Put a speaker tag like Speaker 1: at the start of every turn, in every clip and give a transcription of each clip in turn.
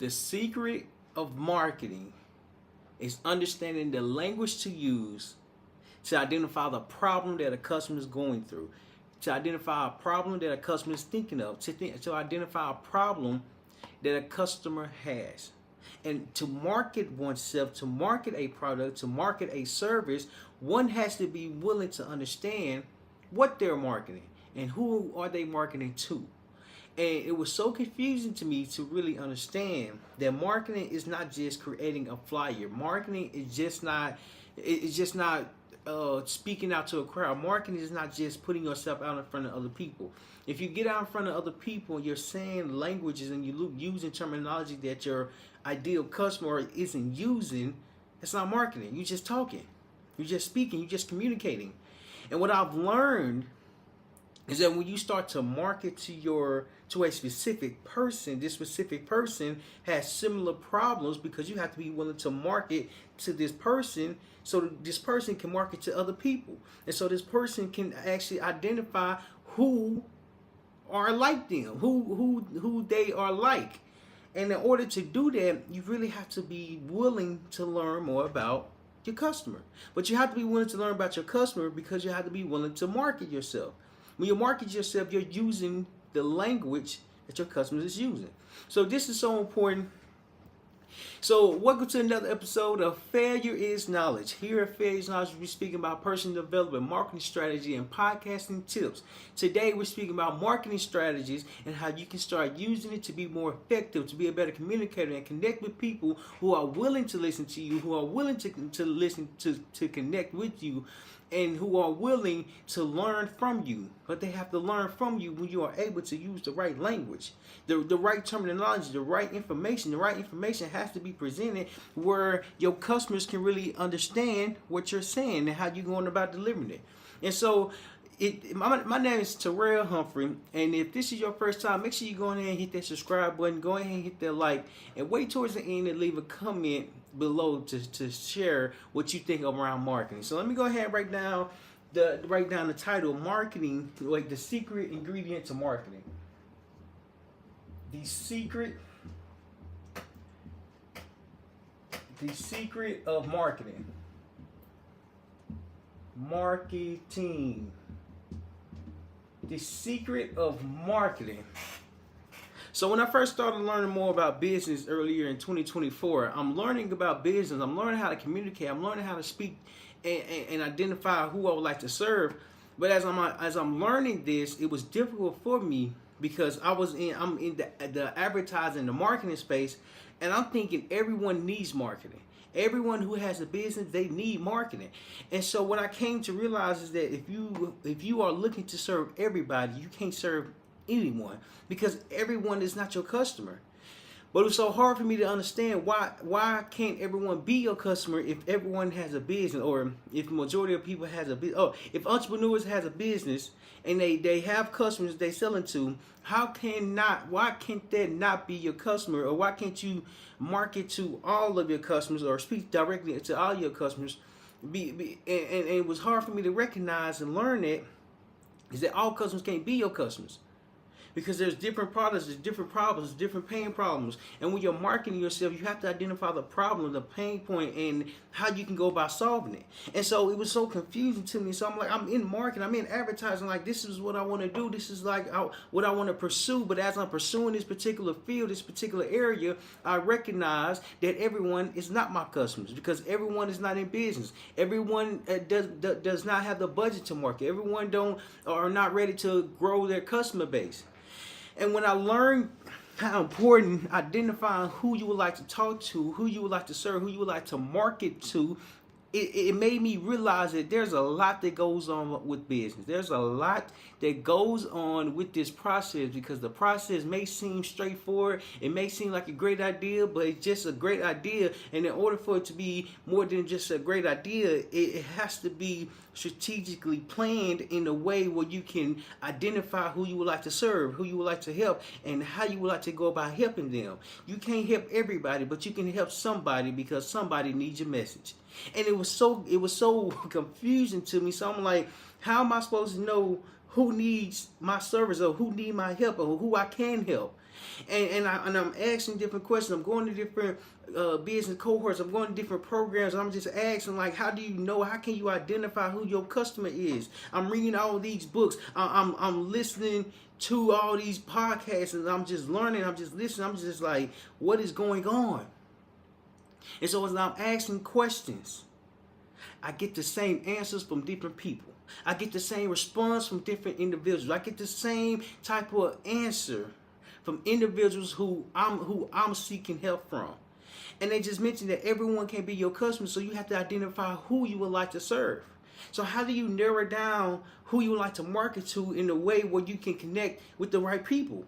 Speaker 1: The secret of marketing is understanding the language to use to identify the problem that a customer is going through, to identify a problem that a customer is thinking of, to identify a problem that a customer has. And to market oneself, to market a product, to market a service, one has to be willing to understand what they're marketing and who are they marketing to. And it was so confusing to me to really understand that marketing is not just creating a flyer. Marketing is just not, it's just not speaking out to a crowd. Marketing is not just putting yourself out in front of other people. If you get out in front of other people and you're saying languages and you're using terminology that your ideal customer isn't using, it's not marketing. You're just talking. You're just speaking. You're just communicating. And what I've learned is that when you start to market to a specific person, this specific person has similar problems, because you have to be willing to market to this person so that this person can market to other people. And so this person can actually identify who are like them, who they are like. And in order to do that, you really have to be willing to learn more about your customer. But you have to be willing to learn about your customer because you have to be willing to market yourself. When you market yourself, you're using the language that your customers is using. So this is so important. So welcome to another episode of Failure is Knowledge. Here at Failure is Knowledge, we're speaking about personal development, marketing strategy, and podcasting tips. Today, we're speaking about marketing strategies and how you can start using it to be more effective, to be a better communicator, and connect with people who are willing to listen to you, who are willing to listen to connect with you, and who are willing to learn from you. But they have to learn from you when you are able to use the right language, the right terminology, the right information. The right information has to be presented where your customers can really understand what you're saying and how you're going about delivering it. And so my name is Terryl Humphrey, and if this is your first time, make sure you go ahead and hit that subscribe button, go ahead and hit that like, and wait towards the end and leave a comment below to share what you think around marketing. So let me go ahead and write down the title: Marketing, like the secret ingredient to marketing. The secret of marketing. Marketing. The secret of marketing. So when I first started learning more about business earlier in 2024, I'm learning about business. I'm learning how to communicate. I'm learning how to speak and identify who I would like to serve. But as I'm learning this, it was difficult for me because I'm in the advertising, the marketing space, and I'm thinking everyone needs marketing. Everyone who has a business, they need marketing. And so what I came to realize is that if you are looking to serve everybody, you can't serve anyone, because everyone is not your customer. But it's so hard for me to understand why can't everyone be your customer if everyone has a business, or if the majority of people has a business. Oh, if entrepreneurs has a business and they have customers they selling to, why can't that not be your customer? Or why can't you market to all of your customers or speak directly to all your customers? And it was hard for me to recognize and learn that is that all customers can't be your customers. Because there's different products, there's different problems, different pain problems. And when you're marketing yourself, you have to identify the problem, the pain point, and how you can go about solving it. And so it was so confusing to me. So I'm like, I'm in marketing, I'm in advertising, like this is what I want to do. This is like what I want to pursue. But as I'm pursuing this particular field, this particular area, I recognize that everyone is not my customers, because everyone is not in business. Everyone does not have the budget to market. Everyone are not ready to grow their customer base. And when I learned how important identifying who you would like to talk to, who you would like to serve, who you would like to market to, it made me realize that there's a lot that goes on with business. There's a lot that goes on with this process, because the process may seem straightforward. It may seem like a great idea, but it's just a great idea. And in order for it to be more than just a great idea, it has to be strategically planned in a way where you can identify who you would like to serve, who you would like to help, and how you would like to go about helping them. You can't help everybody, but you can help somebody, because somebody needs your message. And it was so confusing to me. So I'm like, how am I supposed to know who needs my service, or who need my help, or who I can help? And I'm asking different questions. I'm going to different business cohorts. I'm going to different programs. I'm just asking, like, how do you know? How can you identify who your customer is? I'm reading all these books. I'm listening to all these podcasts, and I'm just learning. I'm just listening. I'm just like, what is going on? And so as I'm asking questions, I get the same answers from different people. I get the same response from different individuals. I get the same type of answer from individuals who I'm seeking help from. And they just mentioned that everyone can be your customer, so you have to identify who you would like to serve. So how do you narrow down who you would like to market to in a way where you can connect with the right people?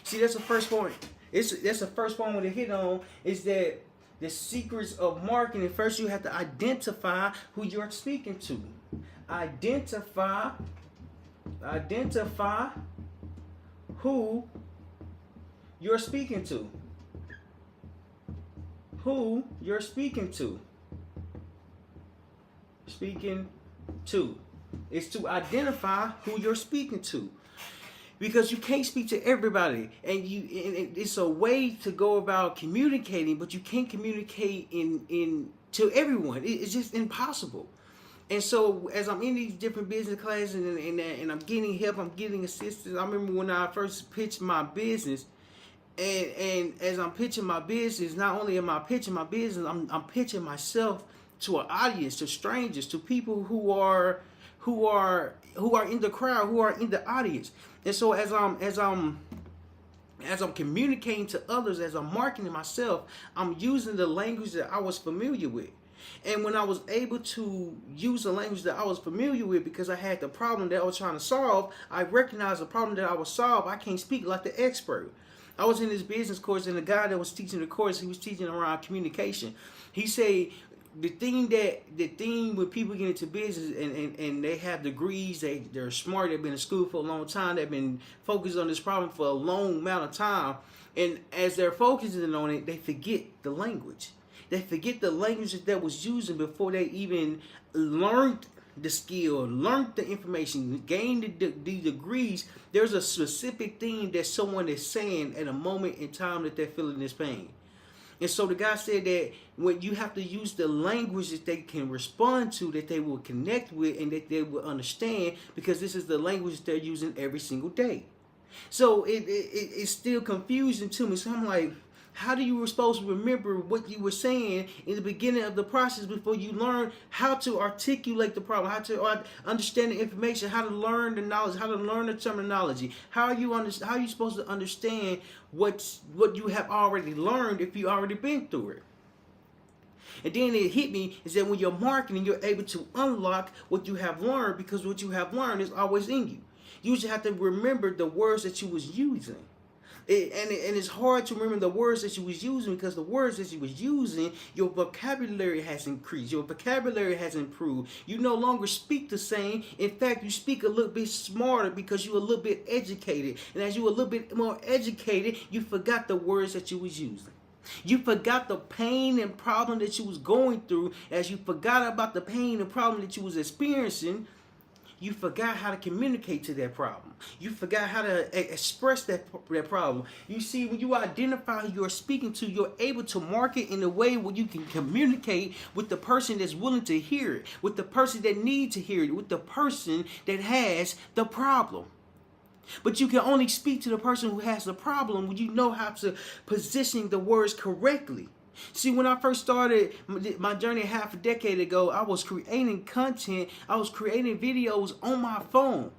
Speaker 1: See, that's the first point. That's the first point I want to hit on, is that the secrets of marketing. First, you have to identify who you're speaking to. Identify who you're speaking to. Who you're speaking to. Speaking to. It's to identify who you're speaking to. Because you can't speak to everybody, and it's a way to go about communicating, but you can't communicate in to everyone. It's just impossible. And so as I'm in these different business classes and I'm getting help, I'm getting assistance. I remember when I first pitched my business, and as I'm pitching my business, not only am I pitching my business, I'm pitching myself to an audience, to strangers, to people who are in the crowd, who are in the audience. And so as I'm communicating to others, as I'm marketing myself, I'm using the language that I was familiar with. And when I was able to use the language that I was familiar with, because I had the problem that I was trying to solve, I recognized the problem that I was solve. I can't speak like the expert. I was in this business course, and the guy that was teaching the course, he was teaching around communication. He said, the thing when people get into business and they have degrees, they're smart, they've been in school for a long time, they've been focused on this problem for a long amount of time, and as they're focusing on it, they forget the language. They forget the language that they was using before they even learned the skill, learned the information, gained the degrees. There's a specific thing that someone is saying at a moment in time that they're feeling this pain. And so the guy said that when you have to use the language that they can respond to, that they will connect with, and that they will understand, because this is the language they're using every single day. So it's still confusing to me. So I'm like, how do you were supposed to remember what you were saying in the beginning of the process before you learn how to articulate the problem, how to understand the information, how to learn the knowledge, how to learn the terminology? How are you supposed to understand what you have already learned if you already been through it? And then it hit me is that when you're marketing, you're able to unlock what you have learned, because what you have learned is always in you. You just have to remember the words that you was using. And it's hard to remember the words that you was using, because the words that you was using, your vocabulary has increased. Your vocabulary has improved. You no longer speak the same. In fact, you speak a little bit smarter because you're a little bit educated. And as you're a little bit more educated, you forgot the words that you was using. You forgot the pain and problem that you was going through. As you forgot about the pain and problem that you was experiencing, you forgot how to communicate to that problem. You forgot how to express that problem. You see, when you identify who you're speaking to, you're able to market in a way where you can communicate with the person that's willing to hear it, with the person that needs to hear it, with the person that has the problem. But you can only speak to the person who has the problem when you know how to position the words correctly. See, when I first started my journey half a decade ago, I was creating content. I was creating videos on my phone.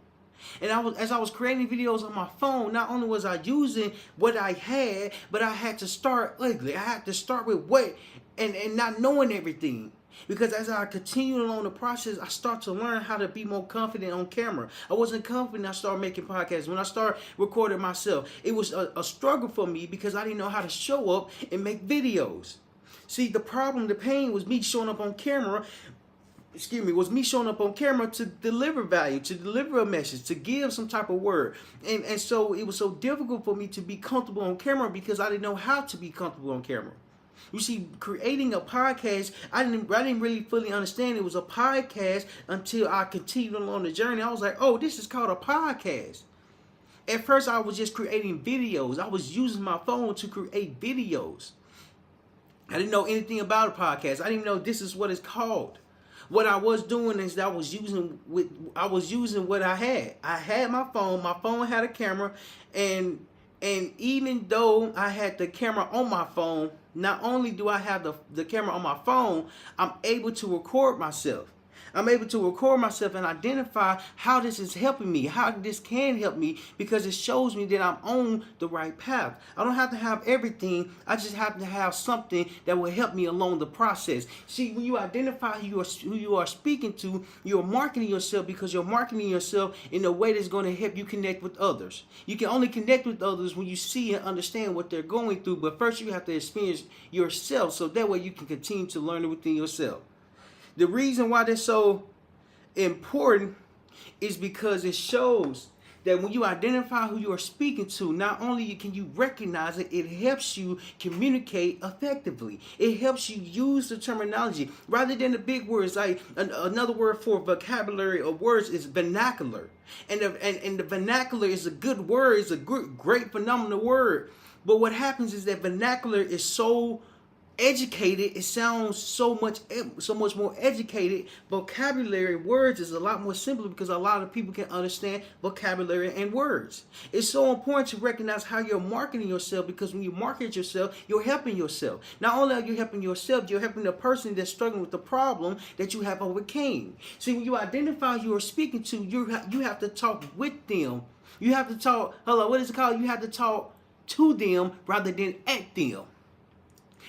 Speaker 1: And as I was creating videos on my phone, not only was I using what I had, but I had to start ugly. I had to start with what and not knowing everything. Because as I continued along the process, I started to learn how to be more confident on camera. I wasn't confident. I started making podcasts. When I started recording myself, it was a struggle for me because I didn't know how to show up and make videos. See, the problem, the pain was me showing up on camera. Was me showing up on camera to deliver value, to deliver a message, to give some type of word. And so it was so difficult for me to be comfortable on camera because I didn't know how to be comfortable on camera. You see, creating a podcast, I didn't really fully understand it was a podcast until I continued along the journey. I was like, oh, this is called a podcast. At first, I was just creating videos. I was using my phone to create videos. I didn't know anything about a podcast. I didn't even know this is what it's called. What I was doing is that I was using what I had. I had my phone. My phone had a camera, and even though I had the camera on my phone, not only do I have the camera on my phone, I'm able to record myself. I'm able to record myself and identify how this is helping me, how this can help me, because it shows me that I'm on the right path. I don't have to have everything. I just have to have something that will help me along the process. See, when you identify who you are speaking to, you're marketing yourself, because you're marketing yourself in a way that's going to help you connect with others. You can only connect with others when you see and understand what they're going through, but first you have to experience yourself, so that way you can continue to learn it within yourself. The reason why that's so important is because it shows that when you identify who you are speaking to, not only can you recognize it, it helps you communicate effectively. It helps you use the terminology rather than the big words. Like another word for vocabulary of words is vernacular, and the vernacular is a good word. It's a great, phenomenal word. But what happens is that vernacular is so educated, it sounds so much more educated. Vocabulary, words is a lot more simpler, because a lot of people can understand vocabulary and words. It's so important to recognize how you're marketing yourself, because when you market yourself, you're helping yourself. Not only are you helping yourself, you're helping the person that's struggling with the problem that you have overcame. See, when you identify who you're speaking to, you have to talk with them. You have to talk, what is it called? You have to talk to them rather than at them.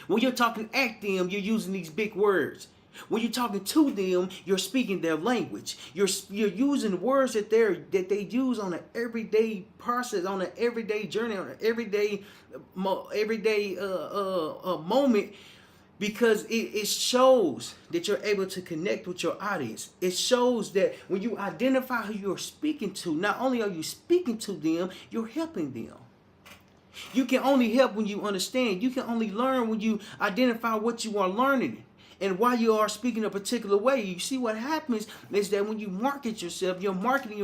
Speaker 1: When you're talking at them, you're using these big words. When you're talking to them, you're speaking their language. You're using words that they use on an everyday process, on an everyday journey, on an everyday moment, because it shows that you're able to connect with your audience. It shows that when you identify who you're speaking to, not only are you speaking to them, you're helping them. You can only help when you understand. You can only learn when you identify what you are learning and why you are speaking a particular way. You see, what happens is that when you market yourself, you're marketing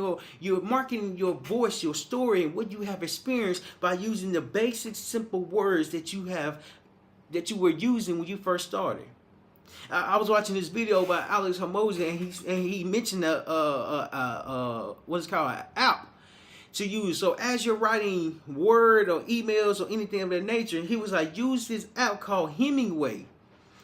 Speaker 1: your voice, your story, and what you have experienced by using the basic, simple words that you were using when you first started. I was watching this video by Alex Hormozy, and he mentioned what's called an app to use. So as you're writing word or emails or anything of that nature, he was like, use this app called Hemingway.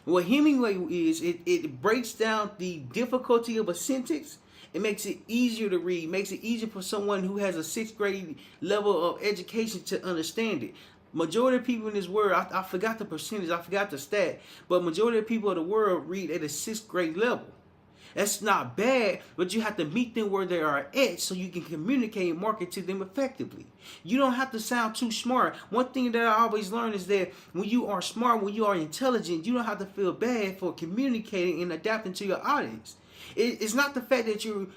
Speaker 1: What Hemingway is, it breaks down the difficulty of a sentence. It makes it easier to read, makes it easier for someone who has a 6th grade level of education to understand it. Majority of people in this world, I forgot the percentage, I forgot the stat, but majority of people in the world read at a 6th grade level. That's not bad, but you have to meet them where they are at so you can communicate and market to them effectively. You don't have to sound too smart. One thing that I always learn is that when you are smart, when you are intelligent, you don't have to feel bad for communicating and adapting to your audience. It's not the fact that you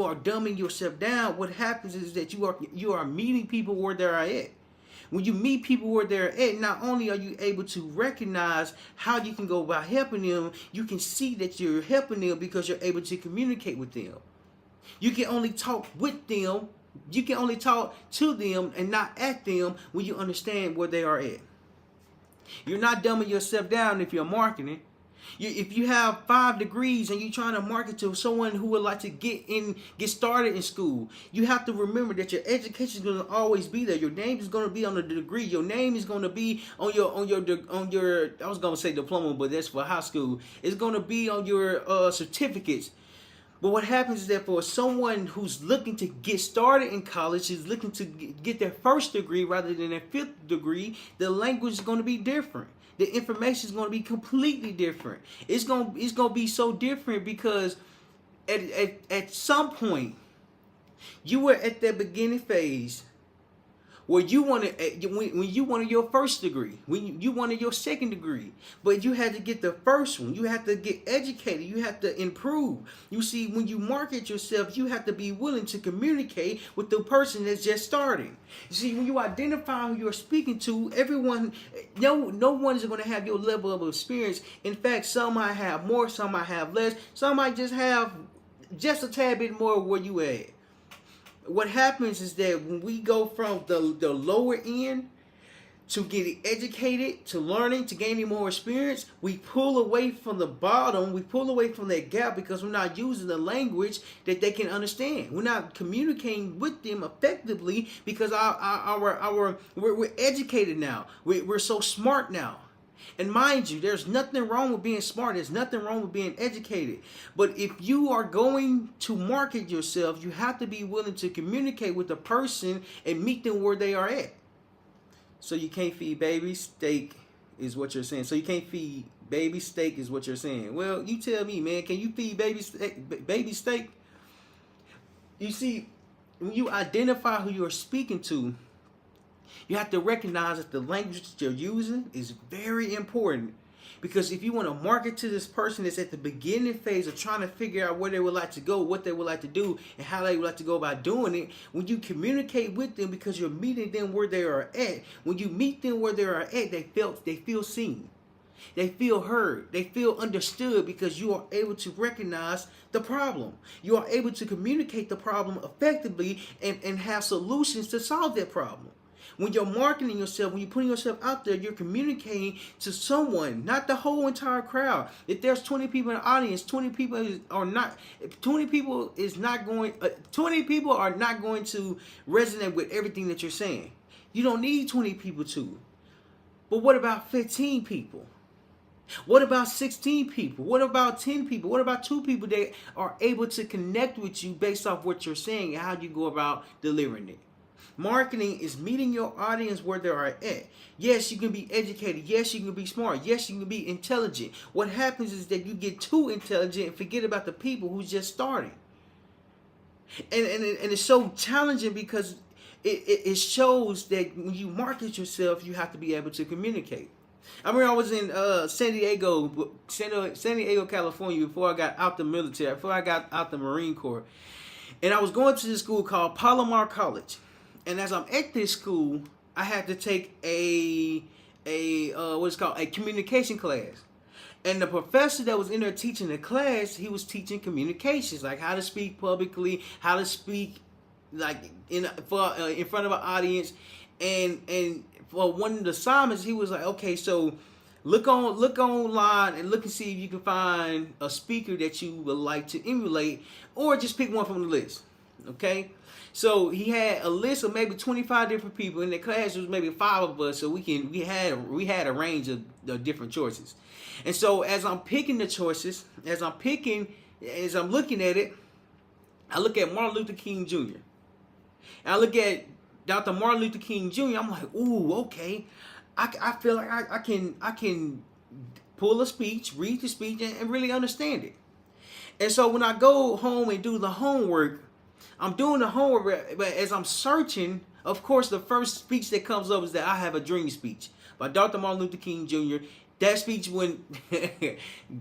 Speaker 1: are dumbing yourself down. What happens is that you are meeting people where they are at. When you meet people where they're at, not only are you able to recognize how you can go about helping them, you can see that you're helping them because you're able to communicate with them. You can only talk with them, you can only talk to them and not at them when you understand where they are at. You're not dumbing yourself down if you're marketing. If you have 5 degrees and you're trying to market to someone who would like to get started in school, you have to remember that your education is going to always be there. Your name is going to be on the degree. Your name is going to be on your I was going to say diploma, but that's for high school. It's going to be on your certificates. But what happens is that for someone who's looking to get started in college, is looking to get their 1st degree rather than their 5th degree, the language is going to be different. The information is going to be completely different. It's going to be so different because at some point you were at that beginning phase where you wanted when you wanted your 1st degree, when you wanted your 2nd degree, but you had to get the 1st one. You had to get educated. You have to improve. You see, when you market yourself, you have to be willing to communicate with the person that's just starting. You see, when you identify who you're speaking to, everyone, no one is going to have your level of experience. In fact, some might have more, some might have less, some might just have just a tad bit more where you at. what happens is that when we go from the lower end to getting educated, to learning, to gaining more experience, we pull away from the bottom, we pull away from that gap because we're not using the language that they can understand. We're not communicating with them effectively because we're educated now. We're so smart now. And mind you, there's nothing wrong with being smart. There's nothing wrong with being educated. But if you are going to market yourself, you have to be willing to communicate with the person and meet them where they are at. So you can't feed baby steak is what you're saying. So you can't feed baby steak is what you're saying. Well, you tell me, man, can you feed baby steak? You see, when you identify who you're speaking to, you have to recognize that the language that you're using is very important. Because if you want to market to this person that's at the beginning phase of trying to figure out where they would like to go, what they would like to do, and how they would like to go about doing it, when you communicate with them because you're meeting them where they are at, when you meet them where they are at, they feel seen. They feel heard. They feel understood because you are able to recognize the problem. You are able to communicate the problem effectively and have solutions to solve that problem. When you're marketing yourself, when you're putting yourself out there, you're communicating to someone, not the whole entire crowd. If there's 20 people in the audience, 20 people are not going to resonate with everything that you're saying. You don't need 20 people to. But what about 15 people? What about 16 people? What about 10 people? What about 2 people that are able to connect with you based off what you're saying and how you go about delivering it? Marketing is meeting your audience where they are at. Yes, you can be educated. Yes, you can be smart. Yes, you can be intelligent. What happens is that you get too intelligent and forget about the people who's just starting. And it's so challenging because it shows that when you market yourself, you have to be able to communicate. I remember I was in San Diego, California before I got out the military, before I got out the Marine Corps. And I was going to this school called Palomar College. And as I'm at this school, I had to take a communication class. And the professor that was in there teaching the class, he was teaching communications, like how to speak publicly, how to speak like in front of an audience. And for one of the assignments, he was like, okay, so look online and look and see if you can find a speaker that you would like to emulate, or just pick one from the list. Okay. So he had a list of maybe 25 different people. In the class, there was maybe 5 of us, so we had a range of different choices. And so as I'm picking the choices, as I'm looking at it, I look at Martin Luther King Jr. And I look at Dr. Martin Luther King Jr. I'm like, ooh, okay. I feel like I can pull a speech, read the speech, and really understand it. And so when I go home and do the homework, I'm doing the homework, but as I'm searching, of course, the first speech that comes up is that I Have a Dream speech by Dr. Martin Luther King Jr. That speech went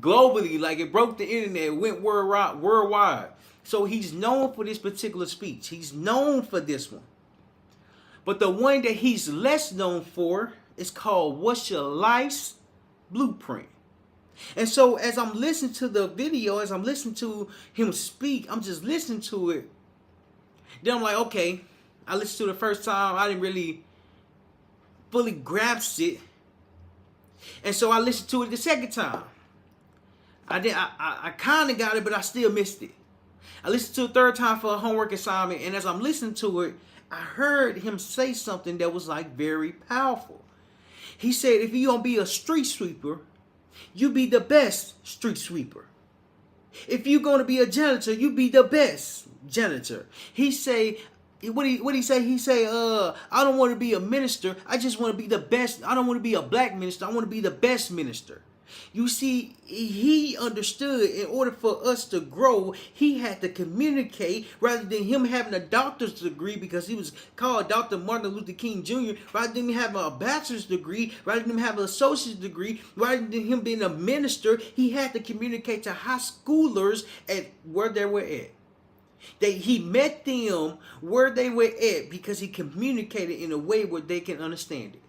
Speaker 1: globally, like it broke the internet, went worldwide. So he's known for this particular speech. He's known for this one. But the one that he's less known for is called What's Your Life's Blueprint. And so as I'm listening to the video, as I'm listening to him speak, I'm just listening to it. Then I'm like, okay, I listened to it the first time. I didn't really fully grasp it. And so I listened to it the second time. I kind of got it, but I still missed it. I listened to it a third time for a homework assignment. And as I'm listening to it, I heard him say something that was like very powerful. He said, if you're going to be a street sweeper, you be the best street sweeper. If you're going to be a janitor, you be the best janitor. He say, what he say? He say, I don't want to be a minister. I just want to be the best. I don't want to be a black minister. I want to be the best minister. You see, he understood in order for us to grow, he had to communicate rather than him having a doctor's degree because he was called Dr. Martin Luther King Jr., rather than him having a bachelor's degree, rather than him having an associate's degree, rather than him being a minister, he had to communicate to high schoolers at where they were at. He met them where they were at because he communicated in a way where they can understand it.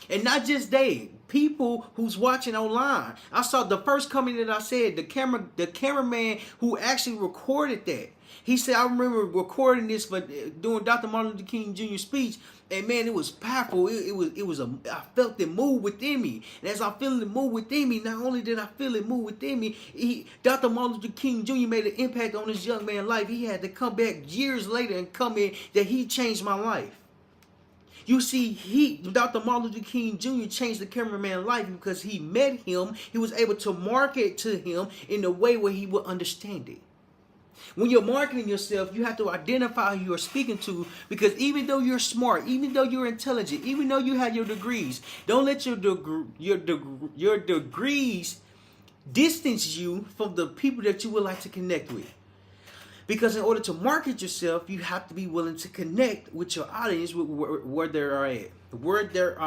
Speaker 1: And not just they, people who's watching online. I saw the first comment that I said, the cameraman who actually recorded that. He said, I remember recording this for doing Dr. Martin Luther King Jr. speech, and man, it was powerful. I felt it move within me. And as I'm feeling it move within me, not only did I feel it move within me, Dr. Martin Luther King Jr. made an impact on this young man's life. He had to come back years later and come in that he changed my life. You see, Dr. Martin Luther King Jr. changed the cameraman's life because he met him. He was able to market to him in a way where he would understand it. When you're marketing yourself, you have to identify who you're speaking to, because even though you're smart, even though you're intelligent, even though you have your degrees, don't let your degrees distance you from the people that you would like to connect with. Because in order to market yourself, you have to be willing to connect with your audience where they're at. Where they're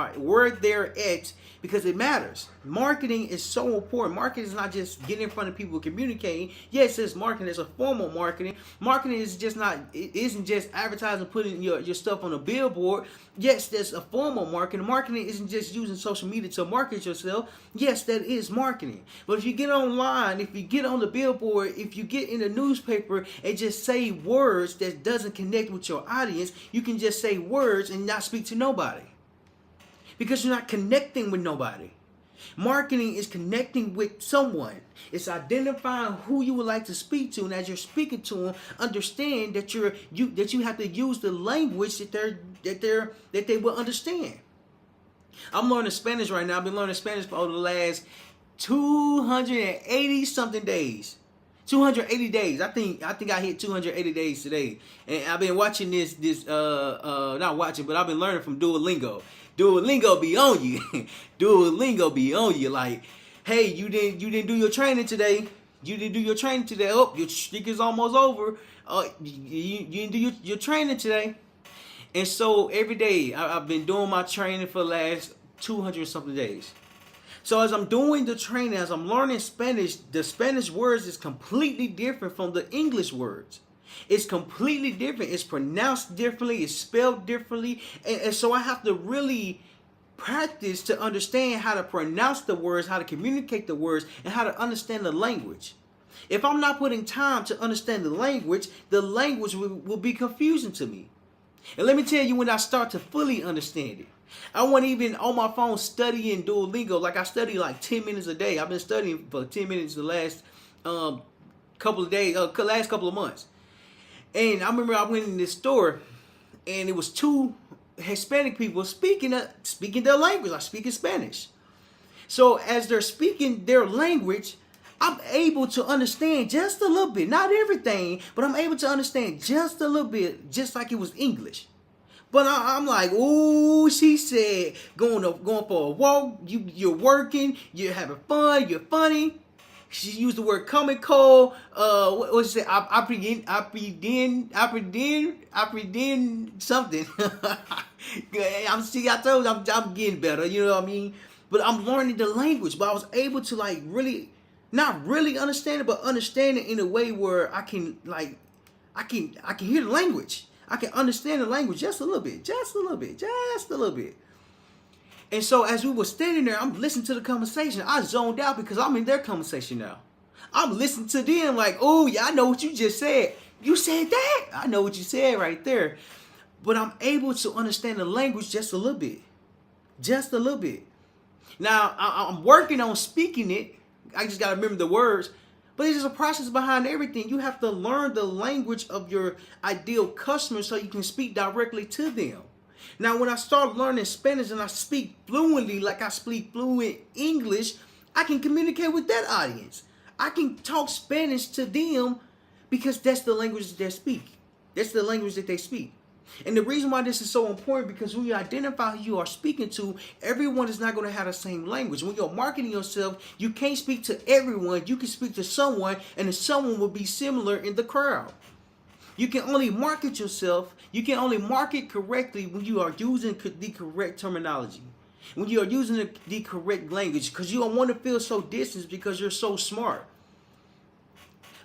Speaker 1: at, because it matters. Marketing is so important. Marketing is not just getting in front of people communicating. Yes, it's marketing. It's a form of marketing. Marketing is just not. It isn't just advertising, putting your stuff on a billboard. Yes, that's a form of marketing. Marketing isn't just using social media to market yourself. Yes, that is marketing. But if you get online, if you get on the billboard, if you get in the newspaper and just say words that doesn't connect with your audience, you can just say words and not speak to nobody. Because you're not connecting with nobody. Marketing is connecting with someone. It's identifying who you would like to speak to, and as you're speaking to them, understand that you have to use the language that they will understand. I'm learning Spanish right now. I've been learning Spanish for over the last 280 something days. 280 days. I think I hit 280 days today. And I've been watching not watching, but I've been learning from Duolingo. Duolingo be on you. Duolingo be on you. Like, hey, you didn't do your training today. You didn't do your training today. Oh, your streak is almost over. You didn't do your training today. And so every day I've been doing my training for the last 200 something days. So as I'm doing the training, as I'm learning Spanish, the Spanish words is completely different from the English words. It's completely different. It's pronounced differently. It's spelled differently. And so I have to really practice to understand how to pronounce the words, how to communicate the words, and how to understand the language. If I'm not putting time to understand the language will be confusing to me. And let me tell you, when I start to fully understand it, I wasn't even on my phone studying Duolingo. Like, I study like 10 minutes a day. I've been studying for 10 minutes the last couple of days, last couple of months. And I remember I went in this store, and it was two Hispanic people speaking their language, like speaking Spanish. So as they're speaking their language, I'm able to understand just a little bit, not everything, but I'm able to understand just a little bit, just like it was English. But I'm like, oh, she said, going for a walk, you're working, you're having fun, you're funny. She used the word comical. What she say? I pretend something. I told you I'm getting better. You know what I mean? But I'm learning the language. But I was able to like really, not really understand it, but understand it in a way where I can hear the language. I can understand the language just a little bit. And so as we were standing there, I'm listening to the conversation. I zoned out because I'm in their conversation now. I'm listening to them like, oh, yeah, I know what you just said. You said that? I know what you said right there. But I'm able to understand the language just a little bit. Just a little bit. Now, I'm working on speaking it. I just got to remember the words. But there's a process behind everything. You have to learn the language of your ideal customer so you can speak directly to them. Now, when I start learning Spanish and I speak fluently, like I speak fluent English, I can communicate with that audience. I can talk Spanish to them because that's the language that they speak. That's the language that they speak. And the reason why this is so important, because when you identify who you are speaking to, everyone is not going to have the same language. When you're marketing yourself, you can't speak to everyone. You can speak to someone, and someone will be similar in the crowd. You can only market yourself. You can only market correctly when you are using the correct terminology. When you are using the correct language, because you don't want to feel so distant because you're so smart.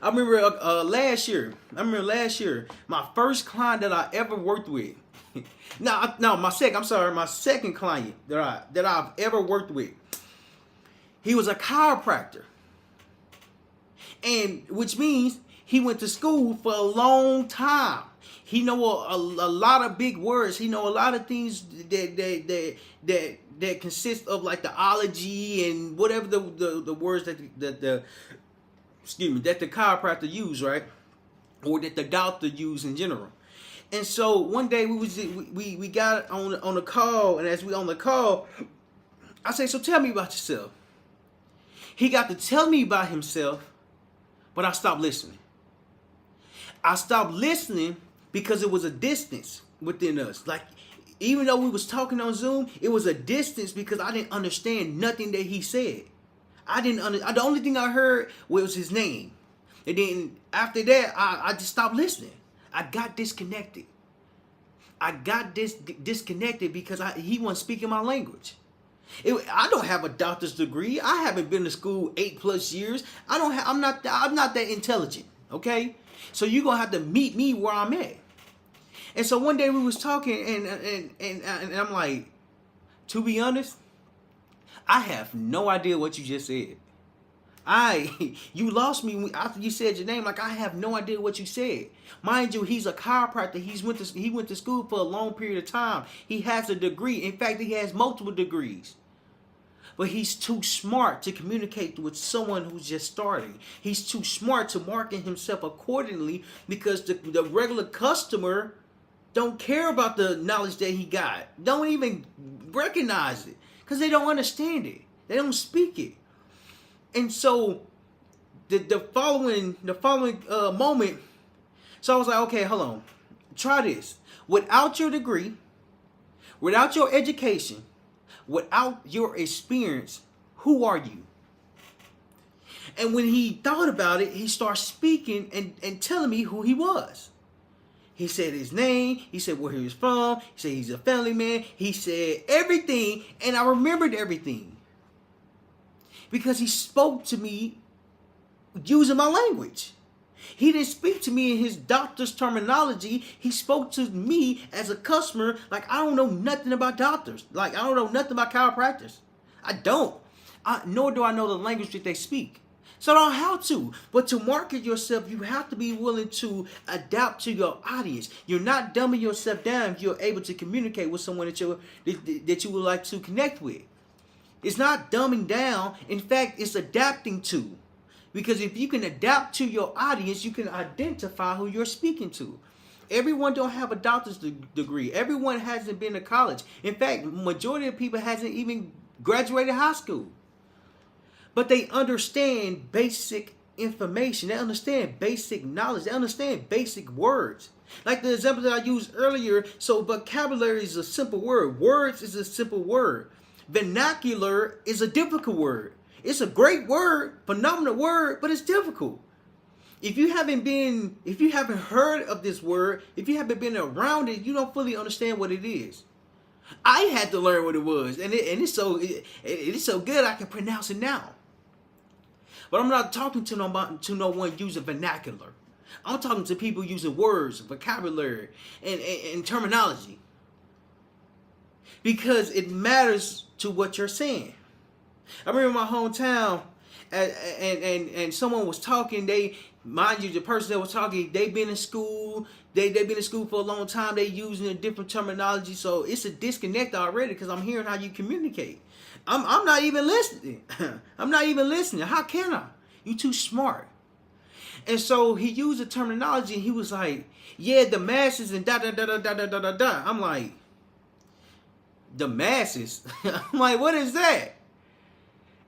Speaker 1: I remember last year, my first client that I ever worked with, my second client that I've ever worked with, he was a chiropractor. And which means he went to school for a long time. He know a lot of big words. He know a lot of things that consist of like the ology and whatever the words that the chiropractor use, right? Or that the doctor use in general. And so one day we got on the call, and as we on the call, I say, so tell me about yourself. He got to tell me about himself, but I stopped listening. I stopped listening because it was a distance within us. Like, even though we was talking on Zoom, it was a distance because I didn't understand nothing that he said. The only thing I heard was his name. And then after that, I just stopped listening. I got disconnected. Disconnected because he wasn't speaking my language. I don't have a doctor's degree. I haven't been to school 8+ years. I'm not that intelligent. Okay, so you're gonna have to meet me where I'm at. And so one day we was talking, and I'm like, to be honest, I have no idea what you just said. You lost me after you said your name. Like, I have no idea what you said. Mind you, he's a chiropractor. He went to school for a long period of time. He has a degree. In fact, he has multiple degrees. But he's too smart to communicate with someone who's just starting. He's too smart to market himself accordingly because the regular customer don't care about the knowledge that he got. Don't even recognize it because they don't understand it. They don't speak it. And so the following moment, so I was like, okay, hold on. Try this. Without your degree, without your education, without your experience, who are you? And when he thought about it, he started speaking and telling me who he was. He said his name. He said where he was from. He said he's a family man. He said everything, and I remembered everything. Because he spoke to me using my language. He didn't speak to me in his doctor's terminology. He spoke to me as a customer like I don't know nothing about doctors. Like I don't know nothing about chiropractors. I don't. Nor do I know the language that they speak. So I don't have to. But to market yourself, you have to be willing to adapt to your audience. You're not dumbing yourself down if you're able to communicate with someone that you would like to connect with. It's not dumbing down. In fact, it's adapting to. Because if you can adapt to your audience, you can identify who you're speaking to. Everyone don't have a doctor's degree. Everyone hasn't been to college. In fact, majority of people hasn't even graduated high school. But they understand basic information. They understand basic knowledge. They understand basic words. Like the example that I used earlier. So vocabulary is a simple word. Words is a simple word. Vernacular is a difficult word. It's a great word, phenomenal word, but it's difficult. If you haven't heard of this word, if you haven't been around it, you don't fully understand what it is. I had to learn what it was, and it's so good I can pronounce it now. But I'm not talking to no one using vernacular. I'm talking to people using words, vocabulary, and terminology. Because it matters to what you're saying. I remember my hometown, and someone was talking. Mind you, the person that was talking, they've been in school. They've been in school for a long time. They using a different terminology, so it's a disconnect already. Because I'm hearing how you communicate. I'm not even listening. I'm not even listening. How can I? You too smart. And so he used the terminology, and he was like, "Yeah, the masses and da da da da da da da da." I'm like, the masses. I'm like, what is that?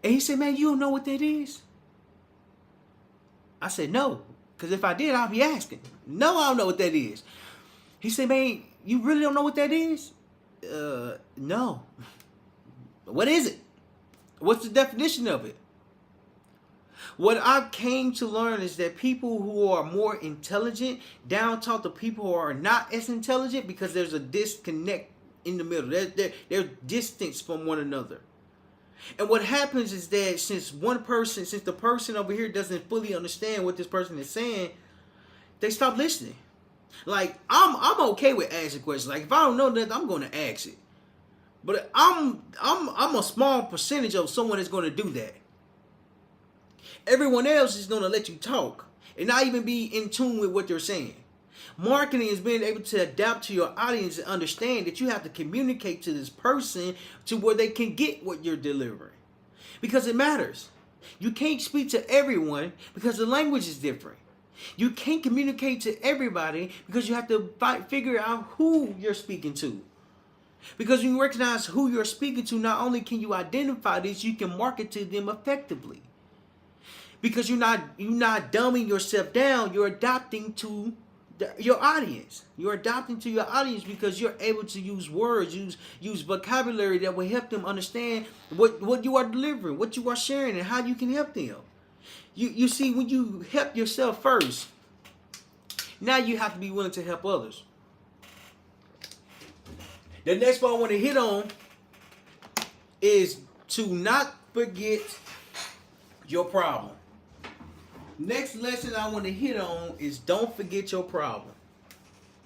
Speaker 1: And he said, "Man, you don't know what that is?" I said, "No, because if I did, I'd be asking." "No, I don't know what that is." He said, "Man, you really don't know what that is?" No. "What is it? What's the definition of it?" What I came to learn is that people who are more intelligent down talk to people who are not as intelligent because there's a disconnect in the middle. There's distance from one another. And what happens is that since the person over here doesn't fully understand what this person is saying, they stop listening. Like I'm okay with asking questions. Like if I don't know nothing, I'm going to ask it. But I'm a small percentage of someone that's going to do that. Everyone else is going to let you talk and not even be in tune with what they're saying. Marketing is being able to adapt to your audience and understand that you have to communicate to this person to where they can get what you're delivering. Because it matters. You can't speak to everyone because the language is different. You can't communicate to everybody because you have to figure out who you're speaking to. Because when you recognize who you're speaking to, not only can you identify this, you can market to them effectively. Because you're not dumbing yourself down, you're adapting to your audience. You're adapting to your audience because you're able to use words, use vocabulary that will help them understand what you are delivering, what you are sharing, and how you can help them. You see, when you help yourself first, now you have to be willing to help others. The next one I want to hit on is to not forget your problem. Next lesson I want to hit on is don't forget your problem.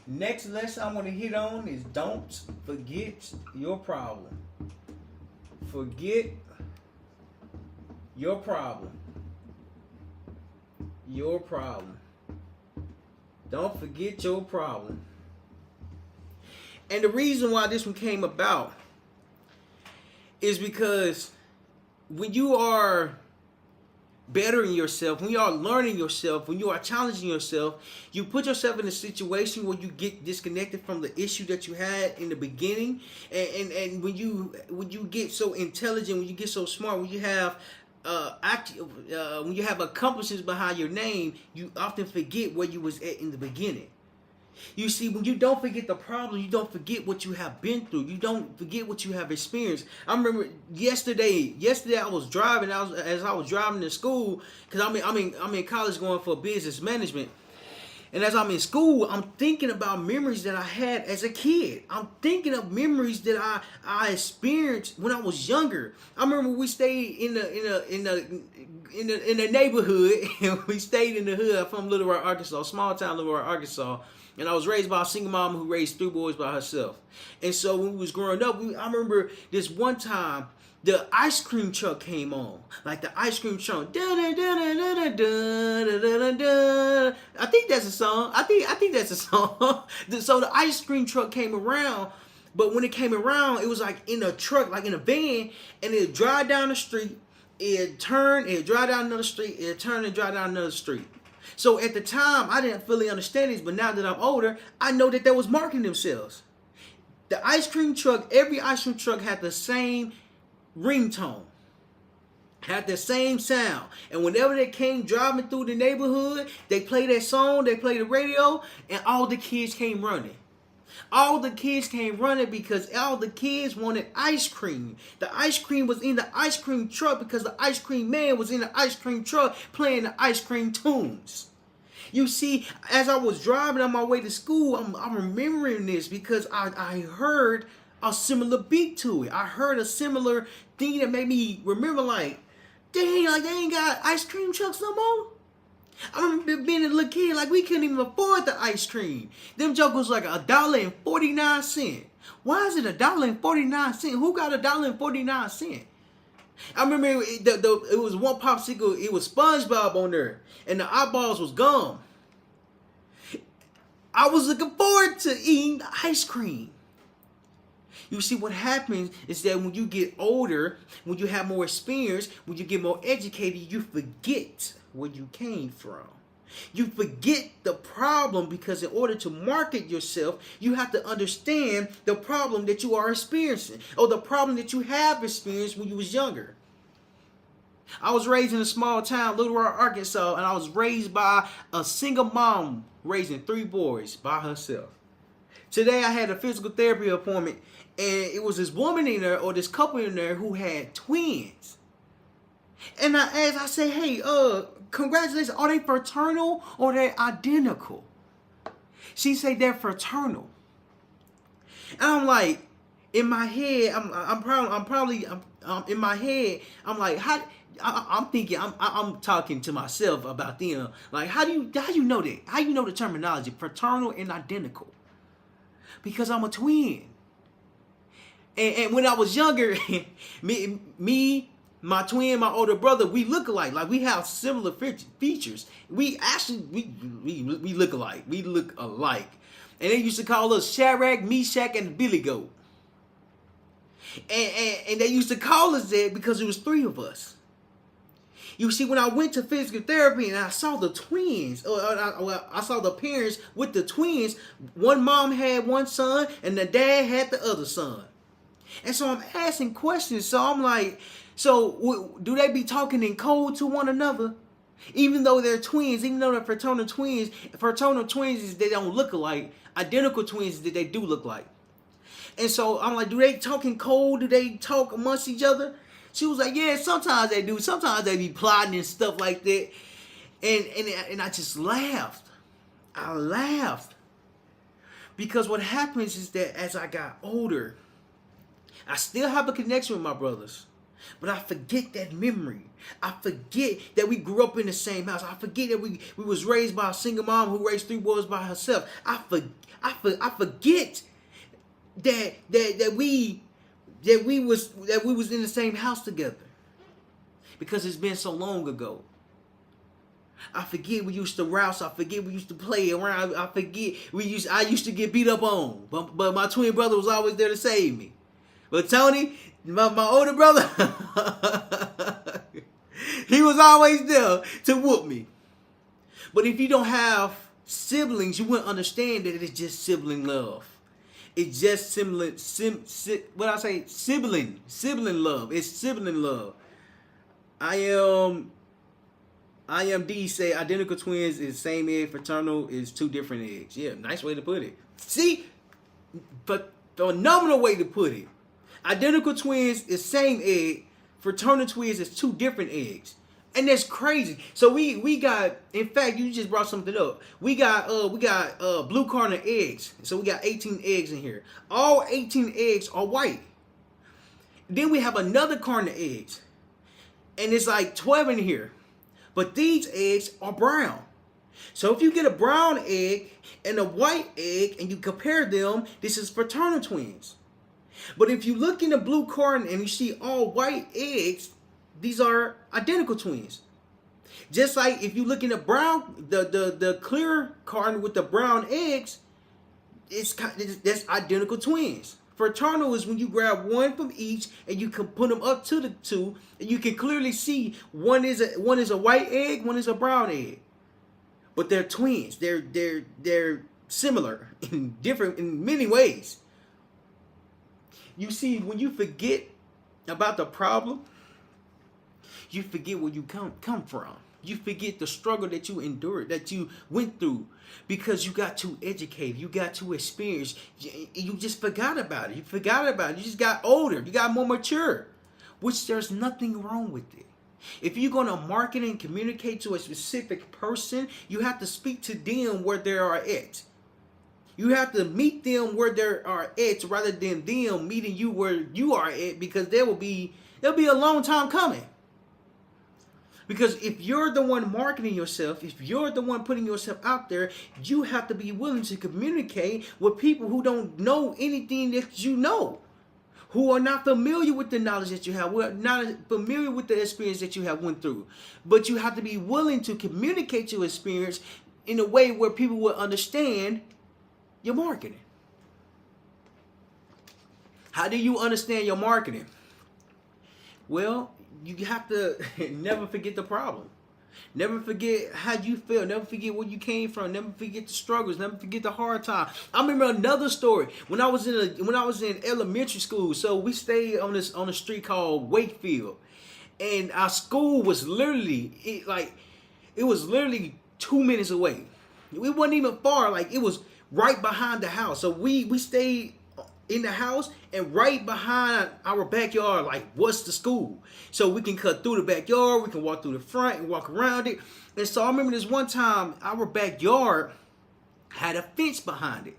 Speaker 1: Next lesson I want to hit on is don't forget your problem. Forget your problem. Your problem. Don't forget your problem. And the reason why this one came about is because when you are bettering yourself, when you are learning yourself, when you are challenging yourself, you put yourself in a situation where you get disconnected from the issue that you had in the beginning. And when you get so intelligent, when you get so smart, when you have when you have accomplishments behind your name, you often forget where you was at in the beginning. You see, when you don't forget the problem, you don't forget what you have been through. You don't forget what you have experienced. I remember yesterday I was driving. As I was driving to school, because I'm in college going for business management. And as I'm in school, I'm thinking about memories that I had as a kid. I'm thinking of memories that I experienced when I was younger. I remember we stayed in the neighborhood, and we stayed in the hood from Little Rock, Arkansas, small town Little Rock, Arkansas. And I was raised by a single mom who raised 3 boys by herself. And so when we was growing up, I remember this one time, the ice cream truck came on. Like the ice cream truck. I think that's a song. I think that's a song. So the ice cream truck came around. But when it came around, it was like in a truck, like in a van. And it'd drive down the street. It'd turn, it'd drive down another street. It'd turn and drive down another street. So at the time, I didn't fully understand this, but now that I'm older, I know that they was marketing themselves. The ice cream truck, every ice cream truck had the same ringtone, had the same sound. And whenever they came driving through the neighborhood, they played that song, they played the radio, and all the kids came running. All the kids came running because all the kids wanted ice cream. The ice cream was in the ice cream truck because the ice cream man was in the ice cream truck playing the ice cream tunes. You see, as I was driving on my way to school, I'm remembering this because I heard a similar beat to it. I heard a similar thing that made me remember, like, dang, like they ain't got ice cream trucks no more. I remember being a little kid, like we couldn't even afford the ice cream. Them jokers was like $1.49. Why is it $1.49? Who got $1.49? I remember it was one popsicle. It was SpongeBob on there, and the eyeballs was gum. I was looking forward to eating the ice cream. You see, what happens is that when you get older, when you have more experience, when you get more educated, you forget where you came from. You forget the problem because in order to market yourself, you have to understand the problem that you are experiencing or the problem that you have experienced when you was younger. I was raised in a small town, Little Rock, Arkansas, and I was raised by a single mom raising 3 boys by herself. Today I had a physical therapy appointment, and it was this woman in there, or this couple in there, who had twins. And I asked, I said, hey, congratulations, are they fraternal or they identical? She said they're fraternal. And I'm like, In my head, I'm in my head. I'm like, I'm thinking, I'm talking to myself about them. Like, how you know that? How you know the terminology fraternal and identical? Because I'm a twin. And when I was younger, me, my twin, my older brother, we look alike. Like, we have similar features. We actually we look alike. We look alike. And they used to call us Shadrach, Meshach, and Billy Goat. And they used to call us that because it was three of us. You see, when I went to physical therapy and I saw the twins, I saw the parents with the twins, one mom had one son and the dad had the other son. And so I'm asking questions. So I'm like, so do they be talking in code to one another? Even though they're twins, even though they're fraternal twins is they don't look alike. Identical twins is that they do look like. And so I'm like, do they talk in code? Do they talk amongst each other? She was like, yeah, sometimes they do. Sometimes they be plotting and stuff like that. And I just laughed. I laughed. Because what happens is that as I got older, I still have a connection with my brothers. But I forget that memory. I forget that we grew up in the same house. I forget that we was raised by a single mom who raised 3 boys by herself. I forget that we was in the same house together. Because it's been so long ago. I forget we used to rouse. I forget we used to play around. I forget I used to get beat up on. But my twin brother was always there to save me. But Tony, my older brother, he was always there to whoop me. But if you don't have siblings, you wouldn't understand that it's just sibling love. It's just sibling love. It's sibling love. I am D say identical twins is same egg, fraternal is 2 different eggs. Yeah, nice way to put it. See, but the phenomenal way to put it. Identical twins is same egg, fraternal twins is 2 different eggs. And that's crazy. So we got, in fact, you just brought something up. We got blue corner eggs. So we got 18 eggs in here. All 18 eggs are white. Then we have another corner eggs. And it's like 12 in here. But these eggs are brown. So if you get a brown egg and a white egg and you compare them, this is fraternal twins. But if you look in the blue carton and you see all white eggs, these are identical twins. Just like if you look in the brown, the clear carton with the brown eggs, that's identical twins. Fraternal is when you grab one from each and you can put them up to the 2, and you can clearly see one is a white egg, one is a brown egg. But they're twins. They're similar in many ways. You see, when you forget about the problem, you forget where you come from. You forget the struggle that you endured, that you went through, because you got too educated, you got too experienced, you just forgot about it. You just got older, you got more mature, which there's nothing wrong with it. If you're going to market and communicate to a specific person, you have to speak to them where they are at. You have to meet them where they are at rather than them meeting you where you are at, because there'll be a long time coming. Because if you're the one marketing yourself, if you're the one putting yourself out there, you have to be willing to communicate with people who don't know anything that you know, who are not familiar with the knowledge that you have, who are not familiar with the experience that you have went through. But you have to be willing to communicate your experience in a way where people will understand your marketing. How do you understand your marketing? Well, you have to never forget the problem. Never forget how you feel. Never forget where you came from. Never forget the struggles. Never forget the hard time. I remember another story when I was in elementary school. So we stayed on a street called Wakefield, and our school was literally 2 minutes away. It wasn't even far. Like, it was right behind the house. So we stayed in the house, and right behind our backyard, was the school. So we can cut through the backyard, we can walk through the front and walk around it. And so I remember this one time, our backyard had a fence behind it.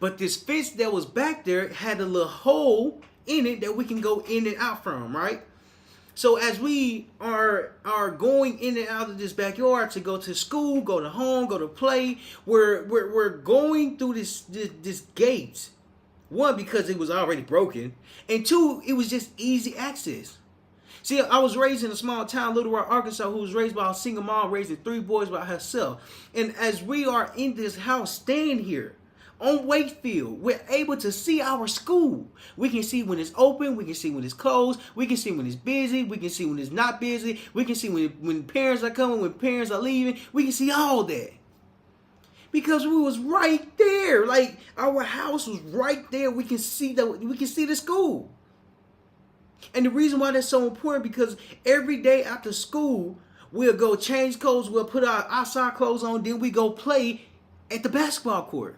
Speaker 1: But this fence that was back there had a little hole in it that we can go in and out from, right? So as we are going in and out of this backyard to go to school, go to home, go to play, we're going through this gate. One, because it was already broken, and two, it was just easy access. See, I was raised in a small town, Little Rock, Arkansas, who was raised by a single mom, raising 3 boys by herself. And as we are in this house, staying here on Wakefield, we're able to see our school. We can see when it's open, we can see when it's closed, we can see when it's busy, we can see when it's not busy, we can see when parents are coming, when parents are leaving, we can see all that. Because we was right there. Like, our house was right there. We can see the school. And the reason why that's so important, because every day after school, we'll go change clothes, we'll put our outside clothes on, then we go play at the basketball court.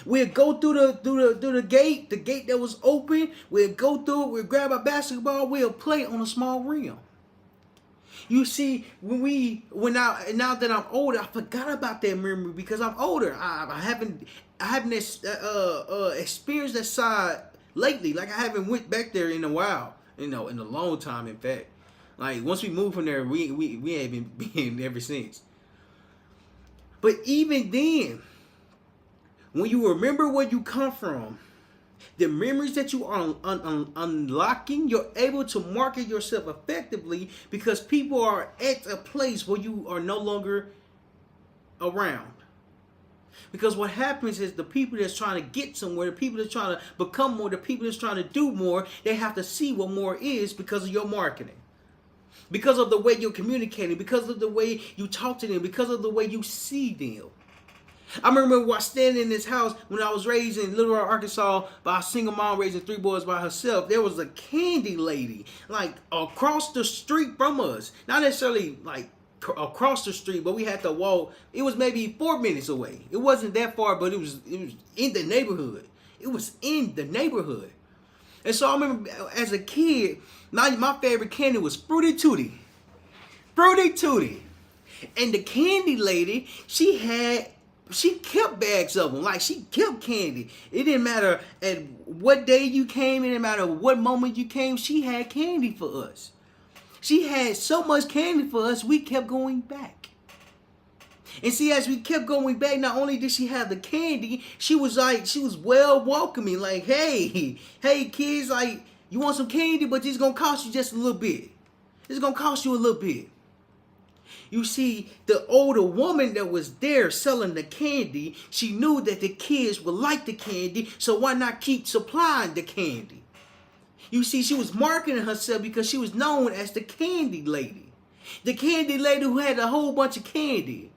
Speaker 1: We'll go through the gate that was open, we'll go through it, we'll grab our basketball, we'll play on a small rim. You see, now that I'm older, I forgot about that memory because I'm older. I haven't experienced that side lately. Like, I haven't went back there in a while, in a long time. In fact, like, once we moved from there, we ain't been ever since. But even then, when you remember where you come from, the memories that you are unlocking, you're able to market yourself effectively because people are at a place where you are no longer around. Because what happens is the people that's trying to get somewhere, the people that's trying to become more, the people that's trying to do more, they have to see what more is because of your marketing. Because of the way you're communicating, because of the way you talk to them, because of the way you see them. I remember while standing in this house when I was raised in Little Rock, Arkansas, by a single mom raising 3 boys by herself. There was a candy lady, like, across the street from us. Not necessarily, like, across the street, but we had to walk. It was maybe 4 minutes away. It wasn't that far, but it was in the neighborhood. It was in the neighborhood. And so I remember as a kid, my favorite candy was Fruity Tooty. Fruity Tooty. And the candy lady, she kept bags of them. Like, she kept candy. It didn't matter at what day you came. It didn't matter what moment you came. She had candy for us. She had so much candy for us, we kept going back. And see, as we kept going back, not only did she have the candy, she was well welcoming. Like, hey kids, like, you want some candy, but it's going to cost you just a little bit. It's going to cost you a little bit. You see, the older woman that was there selling the candy, she knew that the kids would like the candy, so why not keep supplying the candy? You see, she was marketing herself because she was known as the candy lady. The candy lady who had a whole bunch of candy.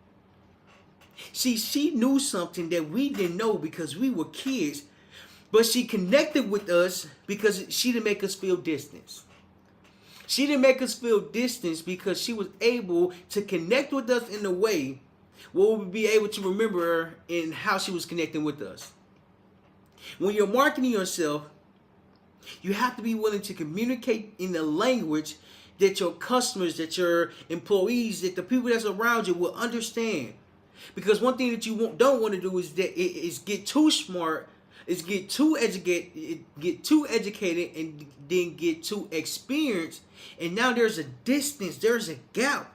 Speaker 1: See, she knew something that we didn't know because we were kids, but she connected with us because she didn't make us feel distance. She didn't make us feel distance because she was able to connect with us in a way where we would be able to remember her and how she was connecting with us. When you're marketing yourself, you have to be willing to communicate in the language that your customers, that your employees, that the people that's around you will understand. Because one thing that you don't want to do is get too smart, is get too educated, and then get too experienced. And now there's a distance, there's a gap.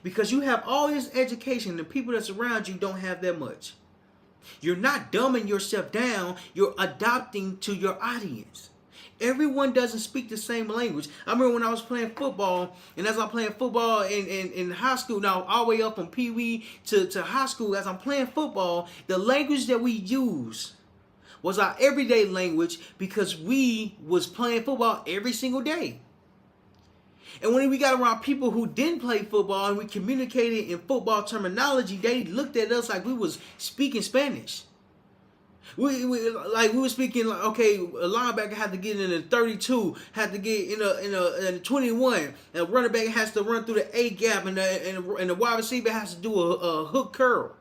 Speaker 1: Because you have all this education, and the people that's around you don't have that much. You're not dumbing yourself down, you're adapting to your audience. Everyone doesn't speak the same language. I remember when I was playing football, and as I'm playing football in high school, now all the way up from Pee Wee to high school, as I'm playing football, the language that we use was our everyday language because we was playing football every single day. And when we got around people who didn't play football and we communicated in football terminology, they looked at us like we was speaking Spanish. We were speaking like, okay, a linebacker had to get in a 32, had to get in a 21, and a running back has to run through the A gap, and the wide receiver has to do a hook curl.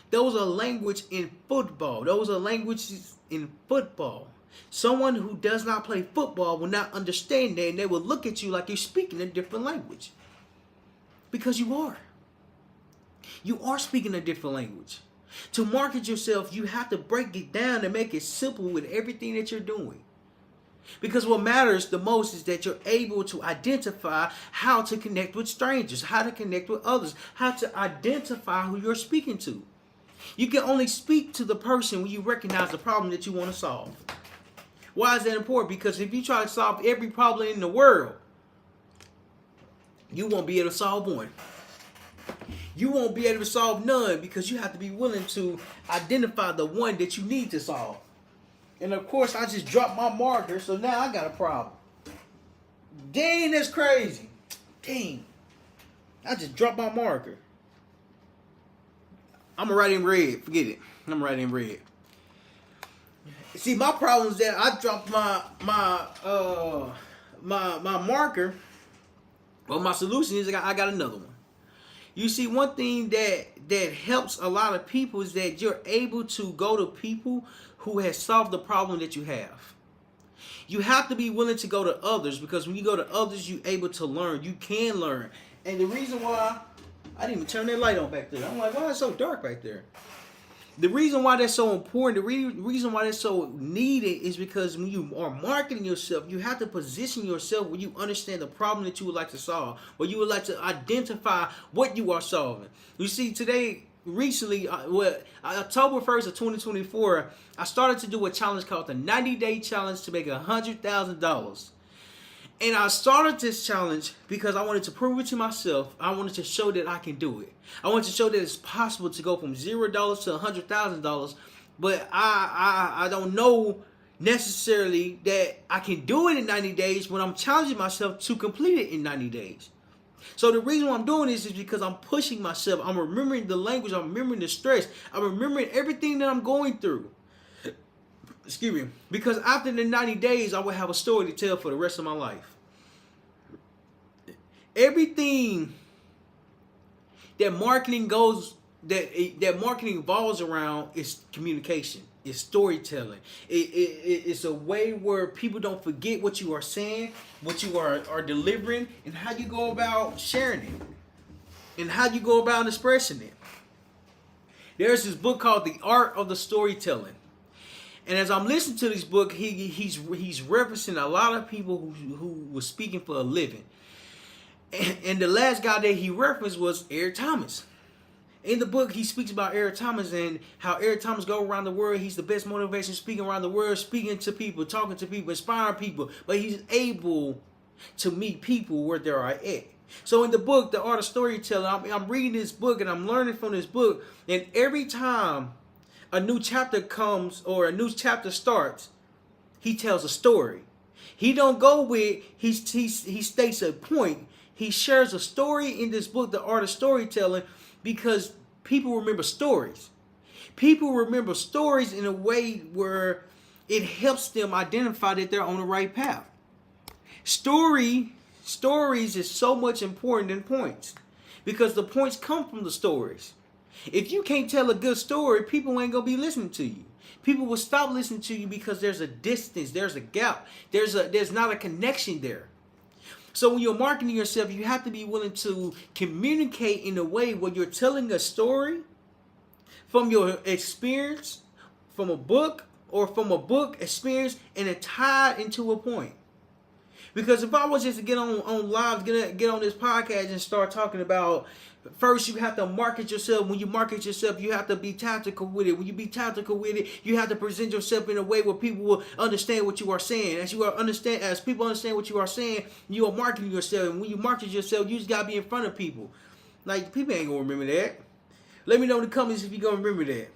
Speaker 1: Those are language in football. Those are languages in football. Someone who does not play football will not understand that, and they will look at you like you're speaking a different language. Because you are. You are speaking a different language. To market yourself, you have to break it down and make it simple with everything that you're doing. Because what matters the most is that you're able to identify how to connect with strangers, how to connect with others, how to identify who you're speaking to. You can only speak to the person when you recognize the problem that you want to solve. Why is that important? Because if you try to solve every problem in the world, you won't be able to solve one. You won't be able to solve none because you have to be willing to identify the one that you need to solve. And of course, I just dropped my marker, so now I got a problem. Dang, that's crazy. Dang. I just dropped my marker. I'm going to write in red. Forget it. I'm going to write in red. See, my problem is that I dropped my marker. Well, my solution is I got another one. You see, one thing that helps a lot of people is that you're able to go to people who has solved the problem that you have. You have to be willing to go to others, because when you go to others, you're able to learn. You can learn. And the reason why, I didn't even turn that light on back there. I'm like, why is it so dark back there? The reason why that's so important, the reason why that's so needed is because when you are marketing yourself, you have to position yourself where you understand the problem that you would like to solve, where you would like to identify what you are solving. You see, recently, October 1st of 2024, I started to do a challenge called the 90-Day Challenge to make $100,000. And I started this challenge because I wanted to prove it to myself. I wanted to show that I can do it. I wanted to show that it's possible to go from $0 to $100,000. But I don't know necessarily that I can do it in 90 days when I'm challenging myself to complete it in 90 days. So the reason why I'm doing this is because I'm pushing myself. I'm remembering the language. I'm remembering the stress. I'm remembering everything that I'm going through. Excuse me. Because after the 90 days, I will have a story to tell for the rest of my life. Everything that marketing that marketing evolves around is communication. It's storytelling. It's a way where people don't forget what you are saying, what you are delivering, and how you go about sharing it, and how you go about expressing it. There's this book called The Art of the Storytelling. And as I'm listening to this book, he's referencing a lot of people who were speaking for a living. And the last guy that he referenced was Eric Thomas. In the book, he speaks about Eric Thomas and how Eric Thomas goes around the world. He's the best motivation speaker around the world, speaking to people, talking to people, inspiring people. But he's able to meet people where they are at. So in the book, The Art of Storytelling, I'm reading this book and I'm learning from this book. And every time a new chapter comes or a new chapter starts, he tells a story. He don't go with, he states a point. He shares a story in this book, The Art of Storytelling, because people remember stories. People remember stories in a way where it helps them identify that they're on the right path. Stories is so much important than points, because the points come from the stories. If you can't tell a good story, people ain't going to be listening to you. People will stop listening to you because there's a distance, there's a gap, there's not a connection there. So when you're marketing yourself, you have to be willing to communicate in a way where you're telling a story from your experience, from a book, or from a book experience, and it tied into a point. Because if I was just to get on live, get on this podcast and start talking about, first you have to market yourself. When you market yourself, you have to be tactical with it. When you be tactical with it, you have to present yourself in a way where people will understand what you are saying. As people understand what you are saying, you are marketing yourself. And when you market yourself, you just gotta be in front of people. Like, people ain't gonna remember that. Let me know in the comments if you're gonna remember that.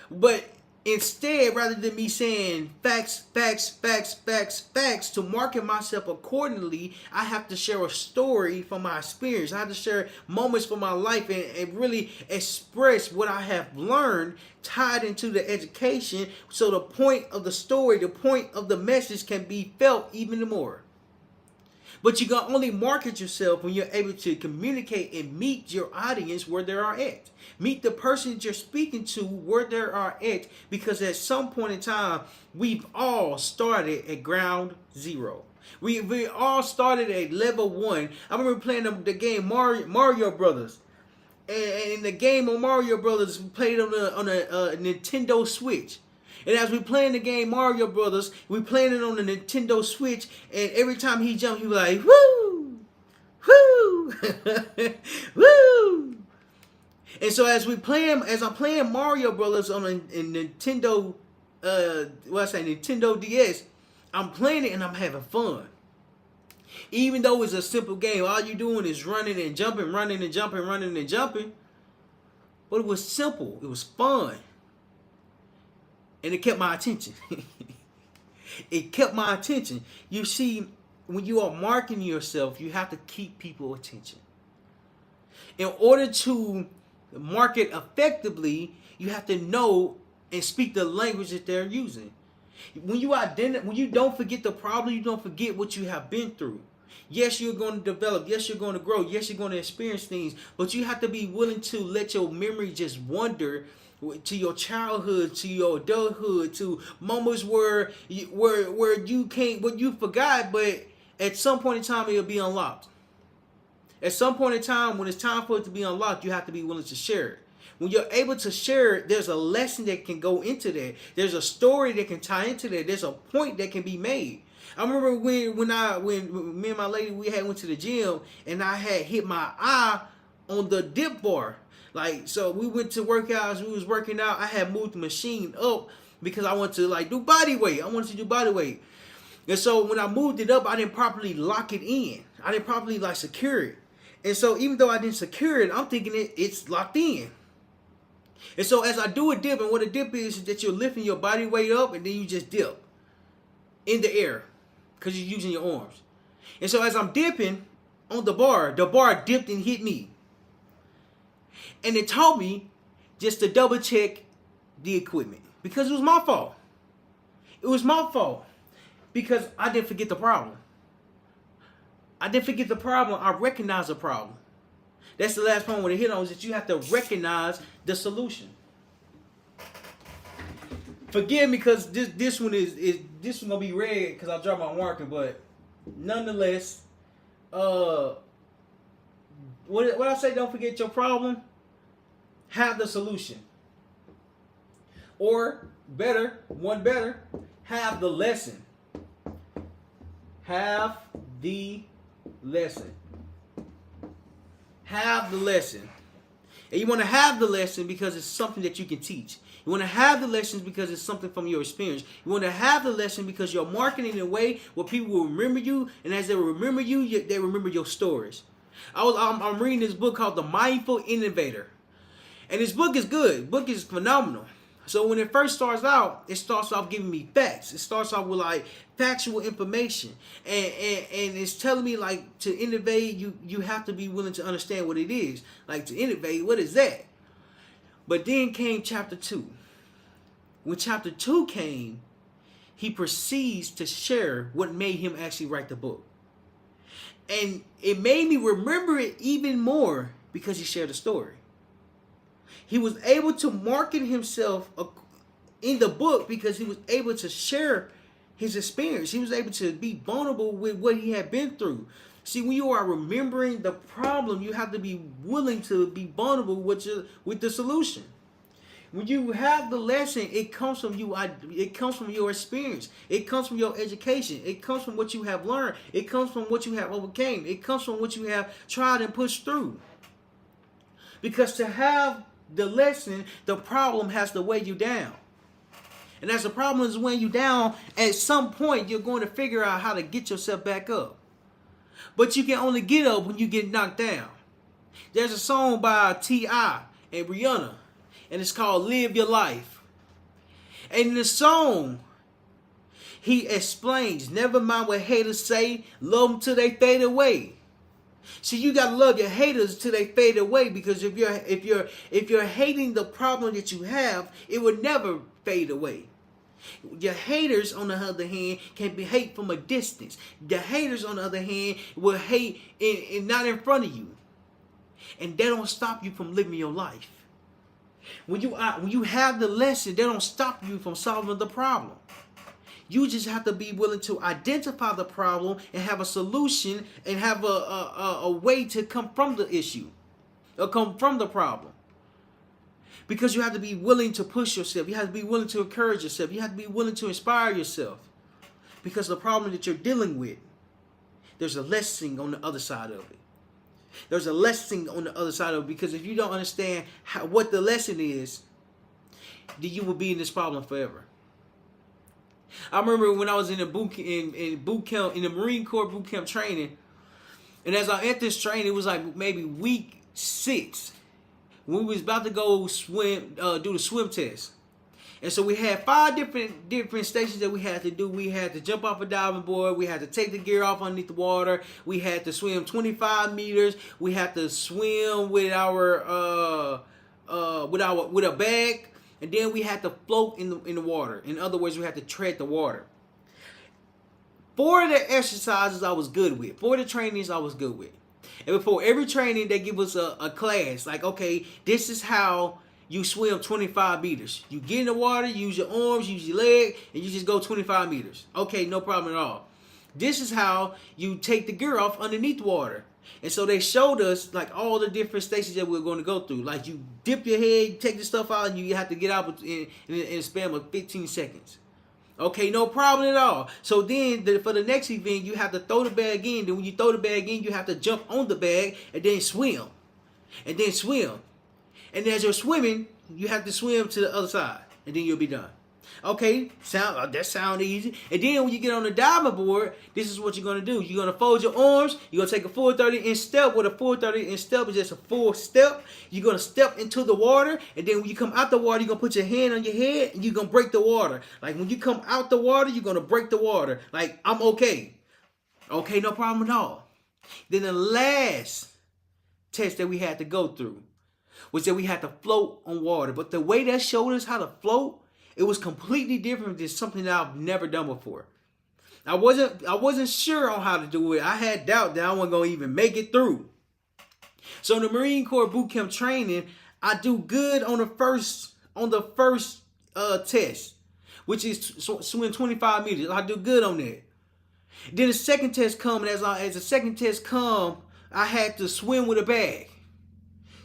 Speaker 1: But instead, rather than me saying facts, to market myself accordingly, I have to share a story from my experience. I have to share moments from my life and really express what I have learned tied into the education, so the point of the story, the point of the message can be felt even more. But you can only market yourself when you're able to communicate and meet your audience where they are at. Meet the person that you're speaking to where they are at, because at some point in time, we've all started at ground zero. We all started at level 1. I remember playing the game Mario Brothers. and the game of Mario Brothers played on a Nintendo Switch. And as we playing the game Mario Brothers, we playing it on the Nintendo Switch, and every time he jumped, he was like, woo, woo, woo. And so as I'm playing Mario Brothers on a Nintendo, Nintendo DS, I'm playing it and I'm having fun. Even though it's a simple game, all you doing is running and jumping, running and jumping, running and jumping. But it was simple. It was fun. And it kept my attention. It kept my attention. You see, when you are marketing yourself, you have to keep people's attention. In order to market effectively, you have to know and speak the language that they're using. When you don't forget the problem, you don't forget what you have been through. Yes, you're going to develop. Yes, you're going to grow. Yes, you're going to experience things. But you have to be willing to let your memory just wander to your childhood, to your adulthood, to moments where you can't, what you forgot, but at some point in time it'll be unlocked. At some point in time, when it's time for it to be unlocked, you have to be willing to share it. When you're able to share it, there's a lesson that can go into that. There's a story that can tie into that. There's a point that can be made. I remember when me and my lady, we had went to the gym and I had hit my eye on the dip bar. Like, so we went to work out. As we was working out, I had moved the machine up because I wanted to do body weight. I wanted to do body weight. And so when I moved it up, I didn't properly lock it in. I didn't properly secure it. And so even though I didn't secure it, I'm thinking it's locked in. And so as I do a dip, and what a dip is that you're lifting your body weight up and then you just dip in the air because you're using your arms. And so as I'm dipping on the bar dipped and hit me. And it taught me just to double check the equipment because it was my fault. It was my fault because I didn't forget the problem. I didn't forget the problem. I recognized the problem. That's the last point I want to hit on, is that you have to recognize the solution. Forgive me because this one gonna be red because I dropped my marker, but nonetheless, what I say, don't forget your problem, have the solution. Or better, have the lesson. Have the lesson. Have the lesson. And you want to have the lesson because it's something that you can teach. You want to have the lessons because it's something from your experience. You want to have the lesson because you're marketing in a way where people will remember you, and as they remember you, they remember your stories. I'm reading this book called The Mindful Innovator, and this book is good. The book is phenomenal. So when it first starts out, it starts off giving me facts. It starts off with factual information, and it's telling me to innovate, you have to be willing to understand what it is. To innovate, what is that? But then came chapter 2. When chapter 2 came, he proceeds to share what made him actually write the book, and it made me remember it even more because he shared a story. He was able to market himself in the book because he was able to share his experience. He was able to be vulnerable with what he had been through. See, when you are remembering the problem, you have to be willing to be vulnerable with the solution. When you have the lesson, it comes from you. It comes from your experience. It comes from your education. It comes from what you have learned. It comes from what you have overcame. It comes from what you have tried and pushed through. Because to have the lesson, the problem has to weigh you down. And as the problem is weighing you down, at some point you're going to figure out how to get yourself back up. But you can only get up when you get knocked down. There's a song by T.I. and Rihanna, and it's called Live Your Life. And in the song, he explains, never mind what haters say, love them till they fade away. See, you gotta love your haters till they fade away, because if you're hating the problem that you have, it will never fade away. Your haters, on the other hand, can be hate from a distance. The haters, on the other hand, will hate not in front of you, and they don't stop you from living your life. When you have the lesson, they don't stop you from solving the problem. You just have to be willing to identify the problem and have a solution and have a way to come from the issue. It'll come from the problem. Because you have to be willing to push yourself. You have to be willing to encourage yourself. You have to be willing to inspire yourself. Because the problem that you're dealing with, there's a lesson on the other side of it. There's a lesson on the other side of it. Because if you don't understand what the lesson is, then you will be in this problem forever. I remember when I was in the boot camp, in the Marine Corps boot camp training, and as I entered this training, it was like maybe week 6 when we was about to go swim, do the swim test. And so we had 5 different stations that we had to do. We had to jump off a diving board. We had to take the gear off underneath the water. We had to swim 25 meters. We had to swim with with a bag. And then we had to float in the water. In other words, we had to tread the water. 4 of the exercises I was good with. 4 of the trainings I was good with. And before every training, they give us a class. Like, okay, this is how you swim 25 meters. You get in the water, use your arms, use your leg, and you just go 25 meters. Okay, no problem at all. This is how you take the gear off underneath the water. And so they showed us like all the different stations that we were going to go through. Like you dip your head, you take the stuff out, and you have to get out in a span of 15 seconds. Okay, no problem at all. So then for the next event, you have to throw the bag in. Then when you throw the bag in, you have to jump on the bag and then swim. And then swim. And as you're swimming, you have to swim to the other side. And then you'll be done. Okay, that sounds easy. And then when you get on the diving board, this is what you're going to do. You're going to fold your arms. You're going to take a full 30-inch step. With a full 30-inch step is just a full step. You're going to step into the water. And then when you come out the water, you're going to put your hand on your head. And you're going to break the water. Like when you come out the water, you're going to break the water. Like, I'm okay. Okay, no problem at all. Then the last test that we had to go through was that we had to float on water. But the way that showed us how to float, it was completely different than something that I've never done before. I wasn't sure on how to do it. I had doubt that I wasn't going to even make it through. So in the Marine Corps boot camp training, I do good on the first test, which is swim 25 meters. I do good on that. Then the second test come, and as the second test come, I had to swim with a bag.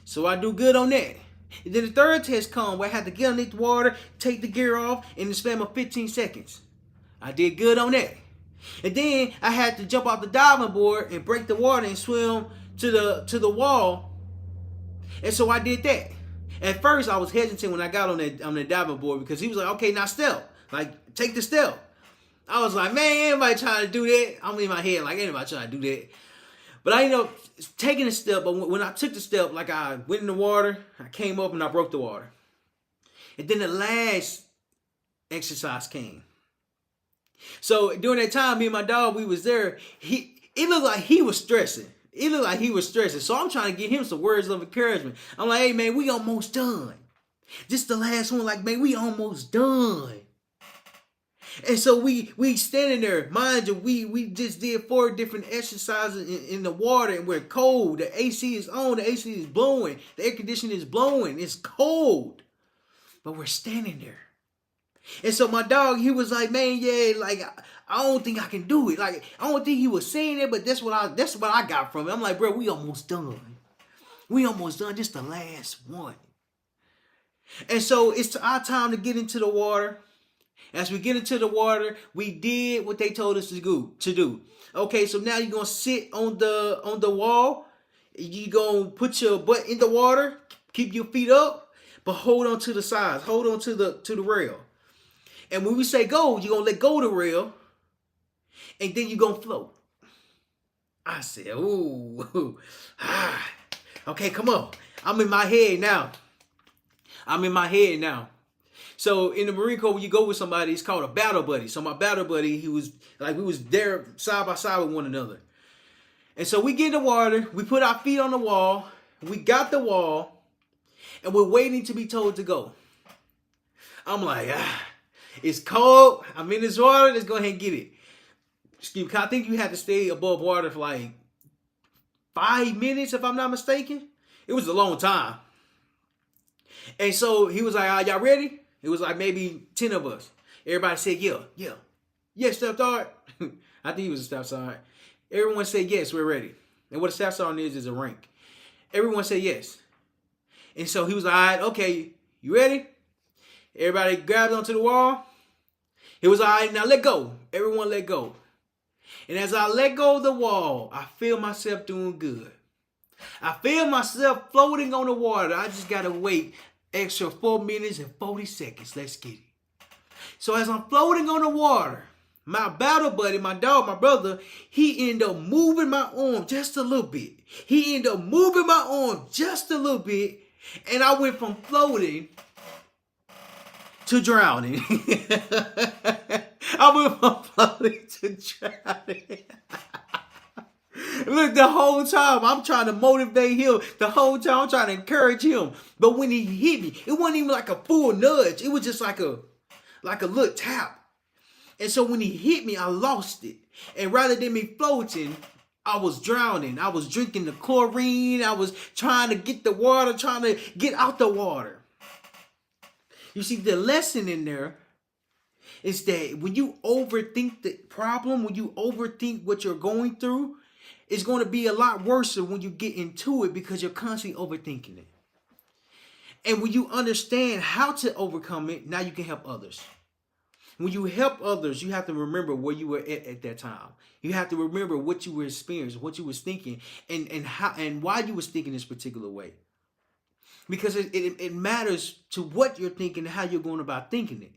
Speaker 1: So I do good on that. And then the third test come where I had to get underneath the water, take the gear off in the span of 15 seconds. I did good on that. And then I had to jump off the diving board and break the water and swim to the wall. And so I did that. At first I was hesitant when I got on the diving board because he was like, okay, now step. Like, take the step. I was like, man, anybody trying to do that? I'm in my head like, anybody trying to do that? But I ended up taking a step. But when I took the step, like I went in the water, I came up and I broke the water. And then the last exercise came. So during that time, me and my dog, we was there. It looked like he was stressing. So I'm trying to give him some words of encouragement. I'm like, hey, man, we almost done. This the last one. Like, man, we almost done. And so we standing there, mind you, we just did 4 different exercises in the water, and we're cold. The AC is on, the AC is blowing, the air conditioning is blowing, it's cold. But we're standing there. And so my dog, he was like, man, yeah, like I don't think I can do it. Like, I don't think he was saying it, but that's what I got from it. I'm like, bro, we almost done. We almost done. Just the last one. And so it's our time to get into the water. As we get into the water, we did what they told us to do. Okay, so now you're gonna sit on the wall. You're gonna put your butt in the water, keep your feet up, but hold on to the sides, hold on to the rail. And when we say go, you're gonna let go of the rail, and then you're gonna float. I said, ooh, okay, come on. I'm in my head now. So in the Marine Corps, when you go with somebody, it's called a battle buddy. So my battle buddy, we was there side by side with one another. And so we get in the water, we put our feet on the wall, we got the wall, and we're waiting to be told to go. I'm like, it's cold, I'm in this water, let's go ahead and get it. Excuse me, I think you had to stay above water for like 5 minutes, if I'm not mistaken. It was a long time. And so he was like, y'all ready? It was like maybe 10 of us. Everybody said, yeah. Yes, Staff Sergeant. I think he was a Staff Sergeant. Everyone said, yes, we're ready. And what a Staff Sergeant is a rank. Everyone said yes. And so he was like, all right, okay, you ready? Everybody grabbed onto the wall. He was all right, now let go. Everyone let go. And as I let go of the wall, I feel myself doing good. I feel myself floating on the water. I just got to wait extra 4 minutes and 40 seconds. Let's get it. So as I'm floating on the water, my battle buddy, my dog, my brother, he ended up moving my arm just a little bit. He ended up moving my arm just a little bit. And I went from floating to drowning. I went from floating to drowning. Look, the whole time I'm trying to motivate him. The whole time I'm trying to encourage him. But when he hit me, it wasn't even like a full nudge. It was just like a little tap. And so when he hit me, I lost it. And rather than me floating, I was drowning. I was drinking the chlorine. I was trying to get the water, trying to get out the water. You see, the lesson in there is that when you overthink the problem, when you overthink what you're going through, it's going to be a lot worse when you get into it because you're constantly overthinking it. And when you understand how to overcome it, now you can help others. When you help others, you have to remember where you were at that time. You have to remember what you were experiencing, what you was thinking, and how and why you was thinking this particular way. Because it matters to what you're thinking and how you're going about thinking it.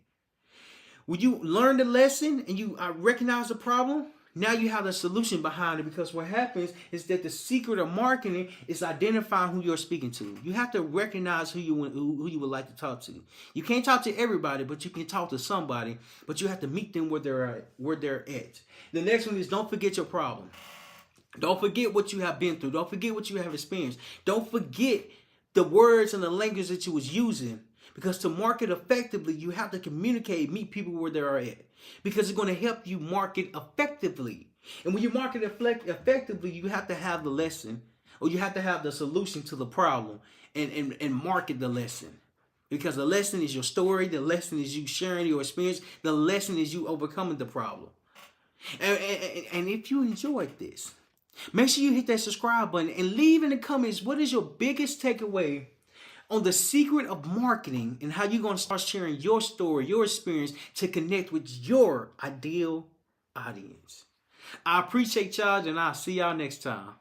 Speaker 1: When you learn the lesson and you recognize the problem, now you have the solution behind it. Because what happens is that the secret of marketing is identifying who you're speaking to. You have to recognize who you would like to talk to. You can't talk to everybody, but you can talk to somebody. But you have to meet them where they're at. The next one is don't forget your problem. Don't forget what you have been through. Don't forget what you have experienced. Don't forget the words and the language that you was using. Because to market effectively, you have to communicate, meet people where they are at. Because it's going to help you market effectively. And when you market effectively, you have to have the lesson, or you have to have the solution to the problem and market the lesson. Because the lesson is your story. The lesson is you sharing your experience. The lesson is you overcoming the problem. And if you enjoyed this, make sure you hit that subscribe button and leave in the comments what is your biggest takeaway on the secret of marketing and how you're going to start sharing your story, your experience to connect with your ideal audience. I appreciate y'all and I'll see y'all next time.